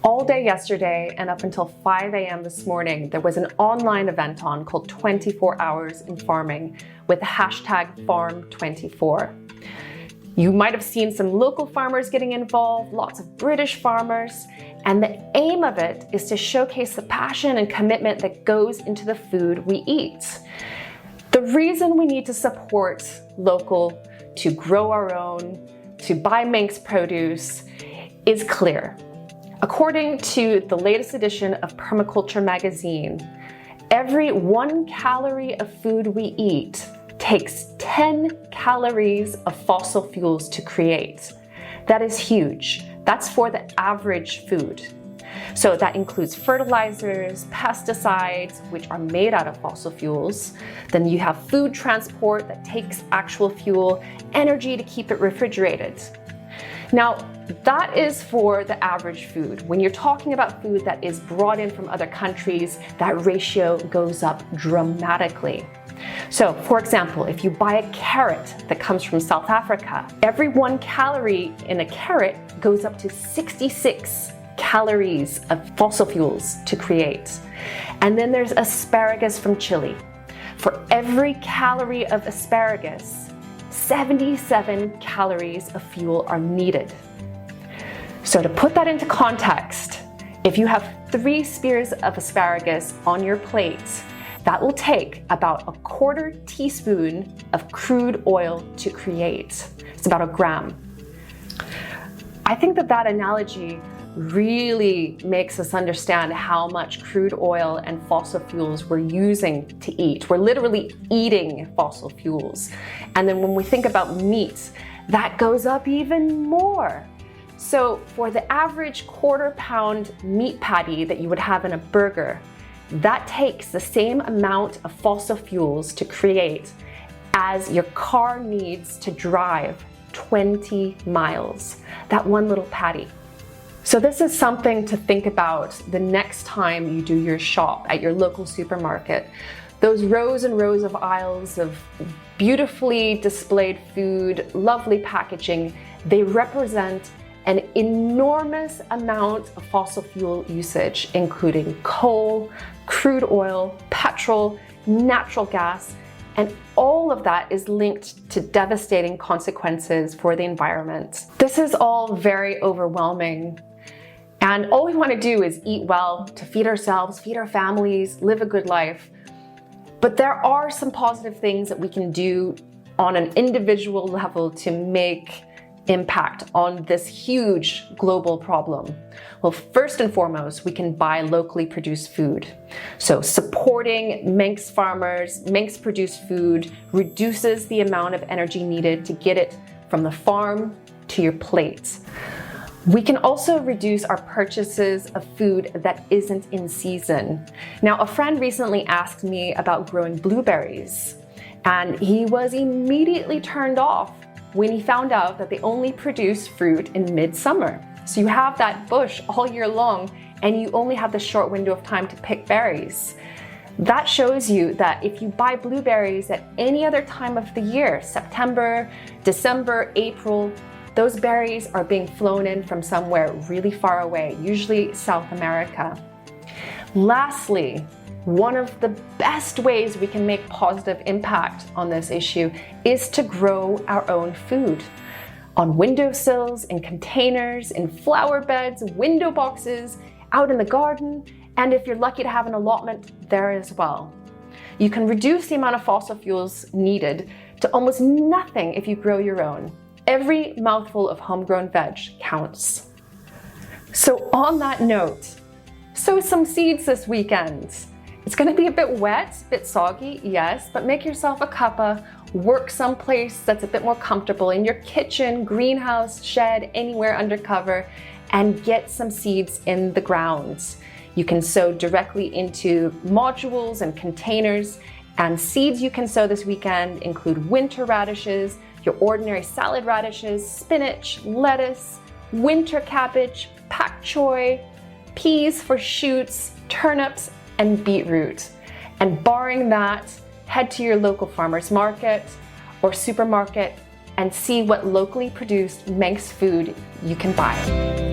All day yesterday and up until 5 a.m. this morning, there was an online event on called 24 Hours in Farming with the hashtag Farm24. You might have seen some local farmers getting involved, lots of British farmers, and the aim of it is to showcase the passion and commitment that goes into the food we eat. The reason we need to support local, to grow our own, to buy Manx produce is clear. According to the latest edition of Permaculture magazine, every 1 calorie of food we eat takes 10 calories of fossil fuels to create. That is huge. That's for the average food. So that includes fertilizers, pesticides, which are made out of fossil fuels. Then you have food transport that takes actual fuel, energy to keep it refrigerated. Now, that is for the average food. When you're talking about food that is brought in from other countries, that ratio goes up dramatically. So, for example, if you buy a carrot that comes from South Africa, every 1 calorie in a carrot goes up to 66 calories of fossil fuels to create. And then there's asparagus from Chile. For every calorie of asparagus, 77 calories of fuel are needed. So to put that into context, if you have 3 spears of asparagus on your plate, that will take about a 1/4 teaspoon of crude oil to create. It's about 1 gram. I think that analogy really makes us understand how much crude oil and fossil fuels we're using to eat. We're literally eating fossil fuels. And then when we think about meat, that goes up even more. So for the average 1/4 pound meat patty that you would have in a burger, that takes the same amount of fossil fuels to create as your car needs to drive 20 miles. That one little patty. So this is something to think about the next time you do your shop at your local supermarket. Those rows and rows of aisles of beautifully displayed food, lovely packaging, they represent an enormous amount of fossil fuel usage, including coal, crude oil, petrol, natural gas, and all of that is linked to devastating consequences for the environment. This is all very overwhelming. And all we want to do is eat well, to feed ourselves, feed our families, live a good life. But there are some positive things that we can do on an individual level to make impact on this huge global problem. Well, first and foremost, we can buy locally produced food. So supporting Manx farmers, Manx produced food reduces the amount of energy needed to get it from the farm to your plate. We can also reduce our purchases of food that isn't in season. Now, a friend recently asked me about growing blueberries, and he was immediately turned off when he found out that they only produce fruit in midsummer. So you have that bush all year long, and you only have the short window of time to pick berries. That shows you that if you buy blueberries at any other time of the year, September, December, April, those berries are being flown in from somewhere really far away, usually South America. Lastly, one of the best ways we can make positive impact on this issue is to grow our own food. On windowsills, in containers, in flower beds, window boxes, out in the garden, and if you're lucky to have an allotment, there as well. You can reduce the amount of fossil fuels needed to almost nothing if you grow your own. Every mouthful of homegrown veg counts. So on that note, sow some seeds this weekend. It's going to be a bit wet, a bit soggy, yes, but make yourself a cuppa, work someplace that's a bit more comfortable in your kitchen, greenhouse, shed, anywhere under cover, and get some seeds in the ground. You can sow directly into modules and containers, and seeds you can sow this weekend include winter radishes, your ordinary salad radishes, spinach, lettuce, winter cabbage, pak choi, peas for shoots, turnips, and beetroot. And barring that, head to your local farmer's market or supermarket and see what locally produced Manx food you can buy.